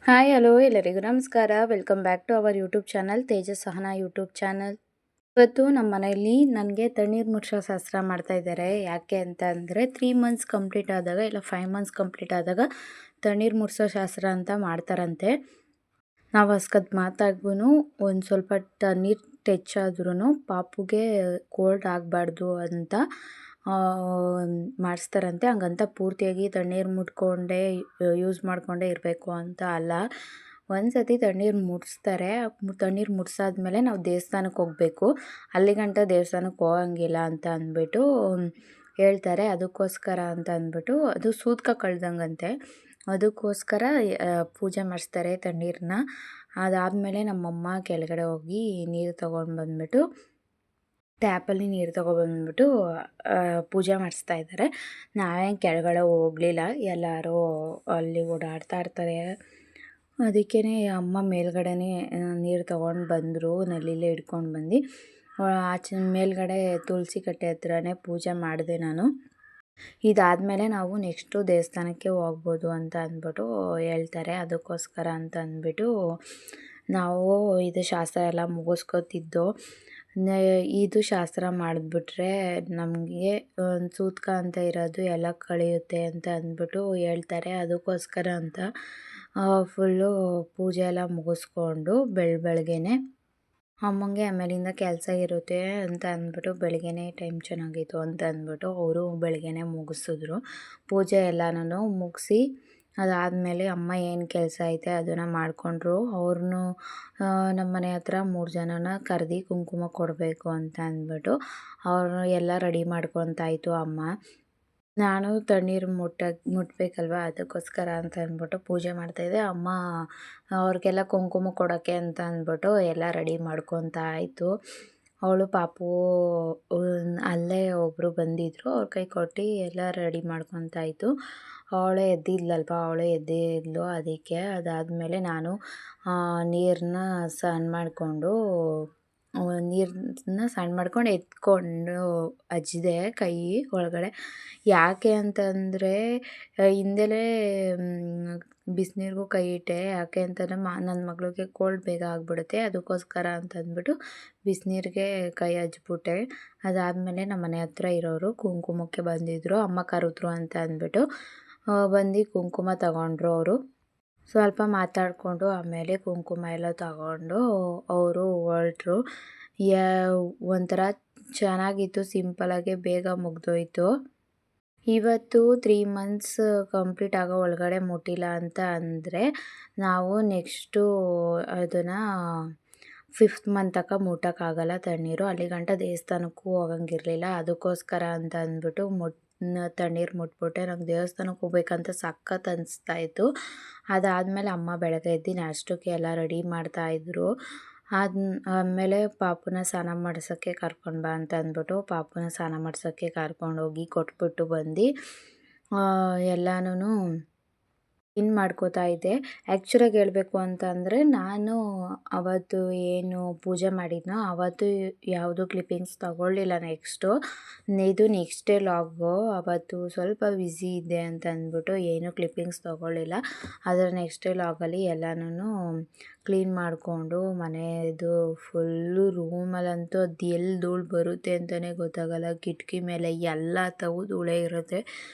Hi hello ಎಲ್ಲರಿಗೂ ನಮಸ್ಕಾರ. Welcome back to our YouTube channel Tejas Sahana YouTube channel. ಇವತ್ತು ನಮ್ಮ ಮನೆಯಲ್ಲಿ ನನಗೆ ತಣ್ಣೀರು ಮುಡ್ಸೋ ಶಾಸ್ತ್ರ ಮಾಡ್ತಾ ಇದ್ದಾರೆ. ಯಾಕೆ ಅಂತ ಅಂದರೆ 3 ಮಂತ್ಸ್ ಕಂಪ್ಲೀಟ್ ಆದಾಗ ಇಲ್ಲ 5 ಮಂತ್ಸ್ ಕಂಪ್ಲೀಟ್ ಆದಾಗ ತಣ್ಣೀರು ಮುಡ್ಸೋ ಶಾಸ್ತ್ರ ಅಂತ ಮಾಡ್ತಾರಂತೆ. ನಾವು ಅಕಸ್ಮಾತಾಗೂ ಒಂದು ಸ್ವಲ್ಪ ತಣ್ಣೀರು ಟಚ್ ಆದ್ರೂ ಪಾಪುಗೆ ಕೋಲ್ಡ್ ಆಗಬಾರ್ದು ಅಂತ ಮಾಡಿಸ್ತಾರಂತೆ. ಹಂಗಂತ ಪೂರ್ತಿಯಾಗಿ ತಣ್ಣೀರು ಮುಟ್ಕೊಂಡೇ ಯೂಸ್ ಮಾಡಿಕೊಂಡೇ ಇರಬೇಕು ಅಂತ ಅಲ್ಲ. ಒಂದು ಸತಿ ತಣ್ಣೀರು ಮುಡಿಸ್ತಾರೆ. ತಣ್ಣೀರು ಮುಡ್ಸಾದ್ಮೇಲೆ ನಾವು ದೇವಸ್ಥಾನಕ್ಕೆ ಹೋಗಬೇಕು. ಅಲ್ಲಿಗಂಟ ದೇವಸ್ಥಾನಕ್ಕೆ ಹೋಗಂಗಿಲ್ಲ ಅಂತ ಅಂದ್ಬಿಟ್ಟು ಹೇಳ್ತಾರೆ. ಅದಕ್ಕೋಸ್ಕರ ಅಂತ ಅಂದ್ಬಿಟ್ಟು ಅದು ಸೂತಕ ಕಳ್ದಂಗಂತೆ. ಅದಕ್ಕೋಸ್ಕರ ಪೂಜೆ ಮಾಡಿಸ್ತಾರೆ ತಣ್ಣೀರನ್ನ. ಅದಾದಮೇಲೆ ನಮ್ಮಮ್ಮ ಕೆಳಗಡೆ ಹೋಗಿ ನೀರು ತೊಗೊಂಡು ಬಂದ್ಬಿಟ್ಟು ಟ್ಯಾಪಲ್ಲಿ ನೀರು ತೊಗೊಬಂದ್ಬಿಟ್ಟು ಪೂಜೆ ಮಾಡಿಸ್ತಾ ಇದ್ದಾರೆ. ನಾವೇನು ಕೆಳಗಡೆ ಹೋಗಲಿಲ್ಲ, ಎಲ್ಲರೂ ಅಲ್ಲಿ ಓಡಾಡ್ತಾ ಇರ್ತಾರೆ. ಅದಕ್ಕೇ ಅಮ್ಮ ಮೇಲ್ಗಡೆನೇ ನೀರು ತೊಗೊಂಡು ಬಂದರು. ನಲ್ಲಿಲೇ ಹಿಡ್ಕೊಂಡು ಬಂದು ಆಚೆ ಮೇಲ್ಗಡೆ ತುಳಸಿ ಕಟ್ಟೆ ಹತ್ರನೇ ಪೂಜೆ ಮಾಡಿದೆ ನಾನು. ಇದಾದಮೇಲೆ ನಾವು ನೆಕ್ಸ್ಟು ದೇವಸ್ಥಾನಕ್ಕೆ ಹೋಗ್ಬೋದು ಅಂತ ಅಂದ್ಬಿಟ್ಟು ಹೇಳ್ತಾರೆ. ಅದಕ್ಕೋಸ್ಕರ ಅಂತ ಅಂದ್ಬಿಟ್ಟು ನಾವು ಇದು ಶಾಸ್ತ್ರ ಎಲ್ಲ ಮುಗಿಸ್ಕೊತಿದ್ದೋ. ಇದು ಶಾಸ್ತ್ರ ಮಾಡಿಬಿಟ್ರೆ ನಮಗೆ ಒಂದು ಸೂತಕ ಅಂತ ಇರೋದು ಎಲ್ಲ ಕಳೆಯುತ್ತೆ ಅಂತ ಅಂದ್ಬಿಟ್ಟು ಹೇಳ್ತಾರೆ. ಅದಕ್ಕೋಸ್ಕರ ಅಂತ ಫುಲ್ಲು ಪೂಜೆ ಎಲ್ಲ ಮುಗಿಸ್ಕೊಂಡು ಬೆಳಗ್ಗೆನೆ ಅಮ್ಮಂಗೆ ಆಮೇಲಿಂದ ಕೆಲಸ ಇರುತ್ತೆ ಅಂತ ಅಂದ್ಬಿಟ್ಟು ಬೆಳಗ್ಗೆನೇ ಟೈಮ್ ಚೆನ್ನಾಗಿತ್ತು ಅಂತ ಅಂದ್ಬಿಟ್ಟು ಅವರು ಬೆಳಗ್ಗೆನೇ ಮುಗಿಸಿದ್ರು. ಪೂಜೆ ಎಲ್ಲನೂ ಮುಗಿಸಿ ಅದಾದಮೇಲೆ ಅಮ್ಮ ಏನು ಕೆಲಸ ಐತೆ ಅದನ್ನು ಮಾಡಿಕೊಂಡ್ರು. ಅವ್ರನ್ನೂ ನಮ್ಮ ಮನೆ ಹತ್ರ 3 ಜನನ ಕರೆದು ಕುಂಕುಮ ಕೊಡಬೇಕು ಅಂತ ಅಂದ್ಬಿಟ್ಟು ಅವರು ಎಲ್ಲ ರೆಡಿ ಮಾಡ್ಕೊತಾಯಿತ್ತು ಅಮ್ಮ. ನಾನು ತಣ್ಣೀರು ಮುಟ್ಟಬೇಕಲ್ವ, ಅದಕ್ಕೋಸ್ಕರ ಅಂತ ಅಂದ್ಬಿಟ್ಟು ಪೂಜೆ ಮಾಡ್ತಾಯಿದ್ದೆ. ಅಮ್ಮ ಅವ್ರಿಗೆಲ್ಲ ಕುಂಕುಮ ಕೊಡೋಕ್ಕೆ ಅಂತ ಅಂದ್ಬಿಟ್ಟು ಎಲ್ಲ ರೆಡಿ ಮಾಡ್ಕೊತಾ ಇತ್ತು. ಅವಳು ಪಾಪು ಅಲ್ಲೇ ಒಬ್ಬರು ಬಂದಿದ್ದರು, ಅವ್ರ ಕೈ ಕೊಟ್ಟು ಎಲ್ಲ ರೆಡಿ ಮಾಡ್ಕೊತಾ ಇತ್ತು. ಅವಳೇ ಎದ್ದಿದ್ಲಲ್ವ, ಅವಳೇ ಎದ್ದಿದ್ಲು. ಅದಕ್ಕೆ ಅದಾದಮೇಲೆ ನಾನು ನೀರನ್ನ ಸಣ್ಣ ಮಾಡಿಕೊಂಡು ಎತ್ಕೊಂಡು ಅಜ್ಜಿದೆ ಕೈ ಒಳಗಡೆ. ಯಾಕೆ ಅಂತಂದರೆ ಹಿಂದೆಲೇ ಬಿಸಿನೀರಿಗೂ ಕೈ ಇಟ್ಟೆ. ಯಾಕೆ ಅಂತಂದರೆ ನನ್ನ ಮಗಳಿಗೆ ಕೋಲ್ಡ್ ಬೇಗ ಆಗಿಬಿಡುತ್ತೆ. ಅದಕ್ಕೋಸ್ಕರ ಅಂತಂದ್ಬಿಟ್ಟು ಬಿಸಿನೀರಿಗೆ ಕೈ ಹಚ್ಬಿಟ್ಟೆ. ಅದಾದಮೇಲೆ ನಮ್ಮ ಮನೆ ಹತ್ರ ಇರೋರು ಕುಂಕುಮಕ್ಕೆ ಬಂದಿದ್ದರು. ಅಮ್ಮ ಕರೆದ್ರು ಅಂತ ಅಂದ್ಬಿಟ್ಟು ಬಂದು ಕುಂಕುಮ ತಗೊಂಡ್ರು. ಅವರು ಸ್ವಲ್ಪ ಮಾತಾಡಿಕೊಂಡು ಆಮೇಲೆ ಕುಂಕುಮ ಎಲ್ಲ ತಗೊಂಡು ಅವರು ಹೊರಟ್ರು. ಒಂಥರ ಚೆನ್ನಾಗಿತ್ತು, ಸಿಂಪಲಾಗೆ ಬೇಗ ಮುಗಿದೋಯ್ತು. ಇವತ್ತು 3 ಮಂತ್ಸ್ ಕಂಪ್ಲೀಟ್ ಆಗೋ ಒಳಗಡೆ ಮುಟ್ಟಿಲ್ಲ ಅಂತ ಅಂದರೆ ನಾವು ನೆಕ್ಸ್ಟು ಅದನ್ನು 5th ಮಂತ್ ತನಕ ಮುಟ್ಟೋಕ್ಕಾಗಲ್ಲ ತಣ್ಣೀರು. ಅಲ್ಲಿಗಂಟ ದೇವಸ್ಥಾನಕ್ಕೂ ಹೋಗಂಗಿರಲಿಲ್ಲ. ಅದಕ್ಕೋಸ್ಕರ ಅಂತ ಅಂದ್ಬಿಟ್ಟು ತಣ್ಣೀರು ಮುಟ್ಬಿಟ್ಟೆ. ನಂಗೆ ದೇವಸ್ಥಾನಕ್ಕೆ ಹೋಗ್ಬೇಕಂತ ಸಖತ್ ಅನಿಸ್ತಾಯಿತ್ತು. ಅದಾದಮೇಲೆ ಅಮ್ಮ ಬೆಳಗ್ಗೆ ಎದ್ದು ನಾಷ್ಟಕ್ಕೆ ಎಲ್ಲ ರೆಡಿ ಮಾಡ್ತಾಯಿದ್ರು. ಆಮೇಲೆ ಪಾಪುನ ಸ್ನಾನ ಮಾಡ್ಸೋಕ್ಕೆ ಕರ್ಕೊಂಡು ಬಾ ಅಂತ ಅಂದ್ಬಿಟ್ಟು ಪಾಪುನ ಸ್ನಾನ ಮಾಡ್ಸೋಕ್ಕೆ ಕರ್ಕೊಂಡೋಗಿ ಕೊಟ್ಬಿಟ್ಟು ಬಂದು ಎಲ್ಲನೂ ಮಾಡ್ಕೋತಾ ಇದ್ದೆ. ಆ್ಯಕ್ಚುಲಾಗಿ ಹೇಳಬೇಕು ಅಂತ ಅಂದರೆ ನಾನು ಅವತ್ತು ಏನು ಪೂಜೆ ಮಾಡಿದ್ನೋ ಅವತ್ತು ಯಾವುದೂ ಕ್ಲಿಪ್ಪಿಂಗ್ಸ್ ತೊಗೊಳ್ಳಿಲ್ಲ. ಇದು ನೆಕ್ಸ್ಟ್ ಡೇ ಲಾಗು. ಅವತ್ತು ಸ್ವಲ್ಪ ಬ್ಯುಸಿ ಇದ್ದೆ ಅಂತ ಅಂದ್ಬಿಟ್ಟು ಏನೂ ಕ್ಲಿಪ್ಪಿಂಗ್ಸ್ ತೊಗೊಳ್ಳಿಲ್ಲ. ಅದರ ನೆಕ್ಸ್ಟ್ ಡೇ ಲಾಗಲ್ಲಿ ಎಲ್ಲನೂ ಕ್ಲೀನ್ ಮಾಡಿಕೊಂಡು ಮನೆಯದು ಫುಲ್ಲು ರೂಮಲ್ಲಂತೂ ಅದು ಎಲ್ಲಿ ಧೂಳು ಬರುತ್ತೆ ಅಂತಲೇ ಗೊತ್ತಾಗಲ್ಲ. ಕಿಟಕಿ ಮೇಲೆ ಎಲ್ಲ ತವು ಧೂಳೇ ಇರುತ್ತೆ.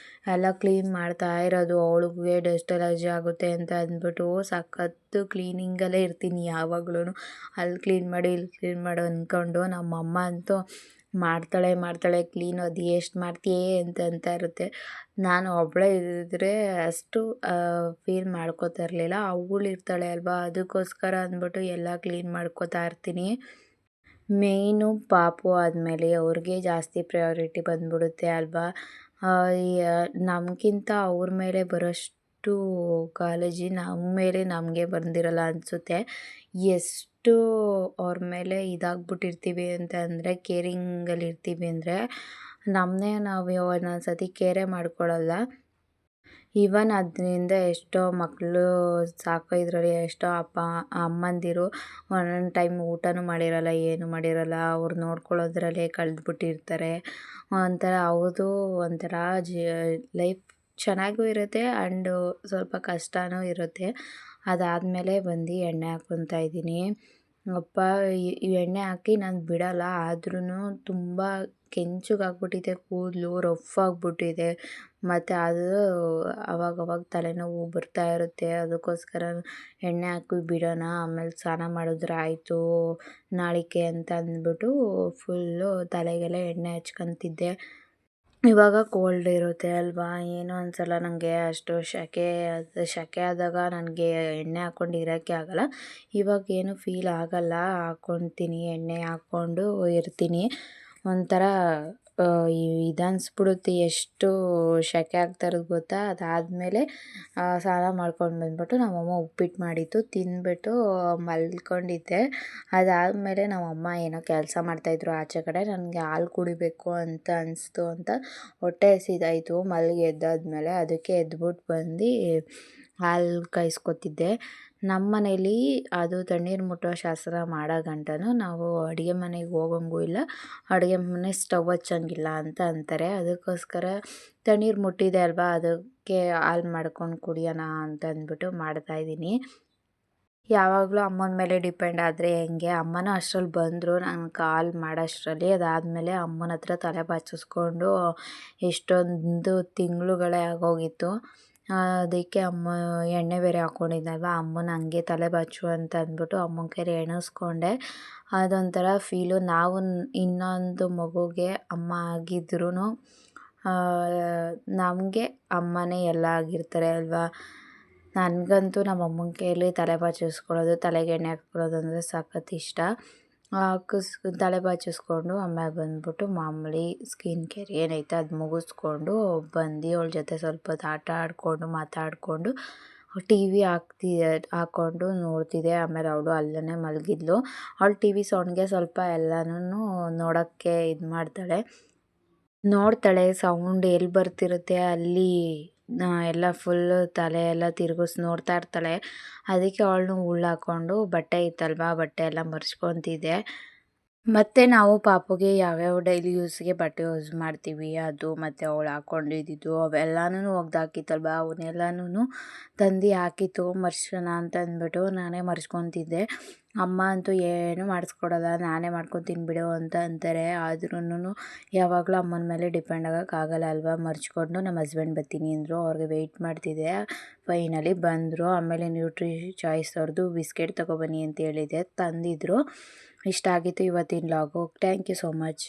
ಎಲ್ಲ ಕ್ಲೀನ್ ಮಾಡ್ತಾ ಇರೋದು. ಅವಳಿಗೆ ಡಸ್ಟ್ ಅಲರ್ಜಿ ಆಗುತ್ತೆ ಅಂತ ಅಂದ್ಬಿಟ್ಟು ಸಖತ್ತು ಕ್ಲೀನಿಂಗಲ್ಲೇ ಇರ್ತೀನಿ ಯಾವಾಗ್ಲೂ. ಅಲ್ಲಿ ಕ್ಲೀನ್ ಮಾಡಿ ಇಲ್ಲಿ ಕ್ಲೀನ್ ಮಾಡು ಅಂದ್ಕೊಂಡು ನಮ್ಮಮ್ಮ ಅಂತೂ ಮಾಡ್ತಾಳೆ ಕ್ಲೀನು. ಅದು ಎಷ್ಟು ಮಾಡ್ತೀಯೇ ಅಂತ ಇರುತ್ತೆ. ನಾನು ಒಬ್ಬಳೇ ಇದ್ದರೆ ಅಷ್ಟು ಫೀಲ್ ಮಾಡ್ಕೋತಾ ಇರಲಿಲ್ಲ. ಅವಳು ಇರ್ತಾಳೆ ಅಲ್ವಾ, ಅದಕ್ಕೋಸ್ಕರ ಅಂದ್ಬಿಟ್ಟು ಎಲ್ಲ ಕ್ಲೀನ್ ಮಾಡ್ಕೋತಾ ಇರ್ತೀನಿ. ಮೇಯ್ನು ಪಾಪು ಆದಮೇಲೆ ಅವ್ರಿಗೆ ಜಾಸ್ತಿ ಪ್ರಯಾರಿಟಿ ಬಂದ್ಬಿಡುತ್ತೆ ಅಲ್ವಾ. ನಮಗಿಂತ ಅವ್ರ ಮೇಲೆ ಬರೋಷ್ಟು ಕಾಳಜಿ ನಮ್ಮ ಮೇಲೆ ನಮಗೆ ಬಂದಿರಲ್ಲ ಅನಿಸುತ್ತೆ. ಎಷ್ಟು ಅವ್ರ ಮೇಲೆ ಇದಾಗ್ಬಿಟ್ಟಿರ್ತೀವಿ ಅಂತ ಅಂದರೆ ಕೇರಿಂಗಲ್ಲಿ ಇರ್ತೀವಿ ಅಂದರೆ ನಮ್ಮನ್ನೇ ನಾವು ಒಂದೊಂದು ಸತಿ ಕೇರೇ ಮಾಡ್ಕೊಳ್ಳಲ್ಲ. ಈವನ್ ಅದರಿಂದ ಎಷ್ಟೋ ಮಕ್ಕಳು ಸಾಕೋದ್ರಲ್ಲಿ ಎಷ್ಟೋ ಅಮ್ಮಂದಿರು ಒಂದೊಂದು ಟೈಮ್ ಊಟನೂ ಮಾಡಿರಲ್ಲ, ಏನೂ ಮಾಡಿರಲ್ಲ. ಅವ್ರು ನೋಡ್ಕೊಳ್ಳೋದ್ರಲ್ಲೇ ಕಳೆದ್ಬಿಟ್ಟಿರ್ತಾರೆ. ಒಂಥರ ಅವ್ರದ್ದು ಲೈಫ್ ಚೆನ್ನಾಗೂ ಇರುತ್ತೆ ಆ್ಯಂಡ್ ಸ್ವಲ್ಪ ಕಷ್ಟನೂ ಇರುತ್ತೆ. ಅದಾದಮೇಲೆ ಬಂದು ಎಣ್ಣೆ ಹಾಕ್ಕೊತಾ ಇದ್ದೀನಿ. ಅಪ್ಪ ಈ ಎಣ್ಣೆ ಹಾಕಿ ನಾನು ಬಿಡಲ್ಲ, ಆದ್ರೂ ತುಂಬ ಕೆಂಚಗಾಗ್ಬಿಟ್ಟಿದೆ ಕೂದಲು, ರಫ್ ಆಗಿಬಿಟ್ಟಿದೆ. ಮತ್ತು ಅದು ಅವಾಗವಾಗ ತಲೆನೋವು ಬರ್ತಾ ಇರುತ್ತೆ. ಅದಕ್ಕೋಸ್ಕರ ಎಣ್ಣೆ ಹಾಕಿ ಬಿಡೋಣ, ಆಮೇಲೆ ಸ್ನಾನ ಮಾಡಿದ್ರೆ ಆಯಿತು ನಾಳಿಕೆ ಅಂತ ಅಂದ್ಬಿಟ್ಟು ಫುಲ್ಲು ತಲೆಗೆಲ್ಲ ಎಣ್ಣೆ ಹಚ್ಕೊತಿದ್ದೆ. ಇವಾಗ ಕೋಲ್ಡ್ ಇರುತ್ತೆ ಅಲ್ವಾ, ಏನೂ ಅನಿಸಲ್ಲ ನನಗೆ. ಅಷ್ಟು ಸೆಕೆ ಆದಾಗ ನನಗೆ ಎಣ್ಣೆ ಹಾಕ್ಕೊಂಡು ಇರೋಕ್ಕೆ ಆಗಲ್ಲ. ಇವಾಗ ಏನು ಫೀಲ್ ಆಗಲ್ಲ, ಹಾಕ್ಕೊತೀನಿ, ಎಣ್ಣೆ ಹಾಕ್ಕೊಂಡು ಇರ್ತೀನಿ. ಒಂಥರ ಇದನ್ನಿಸ್ಬಿಡುತ್ತೆ, ಎಷ್ಟು ಸೆಕೆ ಆಗ್ತಾ ಇರೋದು ಗೊತ್ತಾ. ಅದಾದಮೇಲೆ ಸ್ನಾನ ಮಾಡ್ಕೊಂಡು ಬಂದ್ಬಿಟ್ಟು ನಮ್ಮಮ್ಮ ಉಪ್ಪಿಟ್ಟು ಮಾಡಿತ್ತು, ತಿಂದ್ಬಿಟ್ಟು ಮಲ್ಕೊಂಡಿದ್ದೆ. ಅದಾದಮೇಲೆ ನಮ್ಮಮ್ಮ ಏನೋ ಕೆಲಸ ಮಾಡ್ತಾಯಿದ್ರು ಆಚೆ ಕಡೆ. ನನಗೆ ಹಾಲು ಕುಡಿಬೇಕು ಅಂತ ಅನಿಸ್ತು ಅಂತ ಹೊಟ್ಟೆ ಹಸಿದಾಯಿತು ಮಲಗಿ ಎದ್ದಾದ್ಮೇಲೆ. ಅದಕ್ಕೆ ಎದ್ಬಿಟ್ಟು ಬಂದು ಹಾಲು ಕಾಯಿಸ್ಕೊತಿದ್ದೆ. ನಮ್ಮ ಮನೇಲಿ ಅದು ತಣ್ಣೀರು ಮುಟ್ಟೋ ಶಾಸ್ತ್ರ ಮಾಡೋ ಗಂಟನೂ ನಾವು ಅಡುಗೆ ಮನೆಗೆ ಹೋಗಂಗೂ ಇಲ್ಲ, ಅಡುಗೆ ಮನೆ ಸ್ಟವ್ ಹಚ್ಚಂಗಿಲ್ಲ ಅಂತ ಅಂತಾರೆ. ಅದಕ್ಕೋಸ್ಕರ ತಣ್ಣೀರು ಮುಟ್ಟಿದೆ ಅಲ್ವಾ, ಅದಕ್ಕೆ ಹಾಲು ಮಾಡ್ಕೊಂಡು ಕುಡಿಯೋಣ ಅಂತ ಅಂದ್ಬಿಟ್ಟು ಮಾಡ್ತಾಯಿದ್ದೀನಿ. ಯಾವಾಗಲೂ ಅಮ್ಮನ ಮೇಲೆ ಡಿಪೆಂಡ್ ಆದರೆ ಹೆಂಗೆ, ಅಮ್ಮನೂ ಅಷ್ಟರಲ್ಲಿ ಬಂದರು ನಾನು ಕಾಲ್ ಮಾಡೋಷ್ಟರಲ್ಲಿ. ಅದಾದಮೇಲೆ ಅಮ್ಮನ ಹತ್ರ ತಲೆ ಬಾಚಿಸ್ಕೊಂಡು ಎಷ್ಟೊಂದು ತಿಂಗಳುಗಳೇ ಆಗೋಗಿತ್ತು. ಅದಕ್ಕೆ ಅಮ್ಮ ಎಣ್ಣೆ ಬೇರೆ ಹಾಕ್ಕೊಂಡಿದ್ನಲ್ವ, ಅಮ್ಮನ ಹಂಗೆ ತಲೆ ಬಾಚು ಅಂತ ಅಂದ್ಬಿಟ್ಟು ಅಮ್ಮನ ಕೈಲಿ ಎಣಿಸ್ಕೊಂಡೆ. ಅದೊಂಥರ ಫೀಲು. ನಾವು ಇನ್ನೊಂದು ಮಗುಗೆ ಅಮ್ಮ ಆಗಿದ್ರೂ ನಮಗೆ ಅಮ್ಮನೇ ಎಲ್ಲ ಆಗಿರ್ತಾರೆ ಅಲ್ವಾ. ನನಗಂತೂ ನಮ್ಮ ಅಮ್ಮನ ಕೈಲಿ ತಲೆ ಬಾಚಿಸ್ಕೊಳ್ಳೋದು, ತಲೆಗೆ ಎಣ್ಣೆ ಹಾಕ್ಕೊಳ್ಳೋದು ಅಂದರೆ ಸಖತ್ ಇಷ್ಟ. ತಲೆ ಬಾಚಿಸ್ಕೊಂಡು ಆಮೇಲೆ ಬಂದ್ಬಿಟ್ಟು ಮಾಮೂಲಿ ಸ್ಕಿನ್ ಕೇರ್ ಏನೈತೆ ಅದು ಮುಗಿಸ್ಕೊಂಡು ಬಂದು ಅವಳ ಜೊತೆ ಸ್ವಲ್ಪ ಹೊತ್ತು ಆಟ ಆಡಿಕೊಂಡು ಮಾತಾಡಿಕೊಂಡು ಟಿ ವಿ ಹಾಕ್ಕೊಂಡು ನೋಡ್ತಿದ್ದೆ. ಆಮೇಲೆ ಅವಳು ಅಲ್ಲೇ ಮಲಗಿದ್ಲು. ಅವಳು ಟಿ ವಿ ಸೌಂಡ್ಗೆ ಸ್ವಲ್ಪ ಎಲ್ಲನೂ ನೋಡೋಕ್ಕೆ ಇದು ನೋಡ್ತಾಳೆ. ಸೌಂಡ್ ಎಲ್ಲಿ ಬರ್ತಿರುತ್ತೆ ಅಲ್ಲಿ ಎಲ್ಲ ಫುಲ್ಲು ತಲೆ ಎಲ್ಲ ತಿರುಗಿಸಿ ನೋಡ್ತಾ ಇರ್ತಾಳೆ. ಅದಕ್ಕೆ ಅವಳನ್ನೂ ಉಳ್ಳಾಕ್ಕೊಂಡು ಬಟ್ಟೆ ಇತ್ತಲ್ವ, ಬಟ್ಟೆ ಎಲ್ಲ ಮರ್ಚ್ಕೊತಿದ್ದೆ. ಮತ್ತು ನಾವು ಪಾಪುಗೆ ಯಾವ್ಯಾವ ಡೈಲಿ ಯೂಸ್ಗೆ ಬಟ್ಟೆ ಯೂಸ್ ಮಾಡ್ತೀವಿ ಅದು, ಮತ್ತು ಅವಳು ಹಾಕ್ಕೊಂಡಿದ್ದು ಅವೆಲ್ಲನೂ ಒಗ್ದಾಕಿತ್ತಲ್ವ, ಅವನ್ನೆಲ್ಲನೂ ತಂದು ಹಾಕಿ ತೊಗೊಂಬರ್ಸೋಣ ಅಂತ ಅಂದ್ಬಿಟ್ಟು ನಾನೇ ಮರ್ಚ್ಕೊತಿದ್ದೆ. ಅಮ್ಮ ಅಂತೂ ಏನೂ ಮಾಡಿಸ್ಕೊಡಲ್ಲ, ನಾನೇ ಮಾಡ್ಕೊತೀನಿ ಬಿಡು ಅಂತ ಅಂತಾರೆ. ಆದ್ರೂ ಯಾವಾಗಲೂ ಅಮ್ಮನ ಮೇಲೆ ಡಿಪೆಂಡ್ ಆಗೋಕ್ಕಾಗಲ್ಲ ಅಲ್ವಾ. ಮರ್ಚ್ಕೊಂಡು ನಮ್ಮ ಹಸ್ಬೆಂಡ್ ಬರ್ತೀನಿ ಅಂದರು, ಅವ್ರಿಗೆ ವೆಯ್ಟ್ ಮಾಡ್ತಿದ್ದೆ. ಫೈನಲಿ ಬಂದರು. ಆಮೇಲೆ ನ್ಯೂಟ್ರಿ ಚಾಯ್ಸ್ ಅವ್ರದ್ದು ಬಿಸ್ಕೆಟ್ ತೊಗೊಬನ್ನಿ ಅಂತ ಹೇಳಿದ್ದೆ, ತಂದಿದ್ದರು. ಇಷ್ಟ ಆಗಿತ್ತು ಇವತ್ತಿನ vlog. Thank you so much.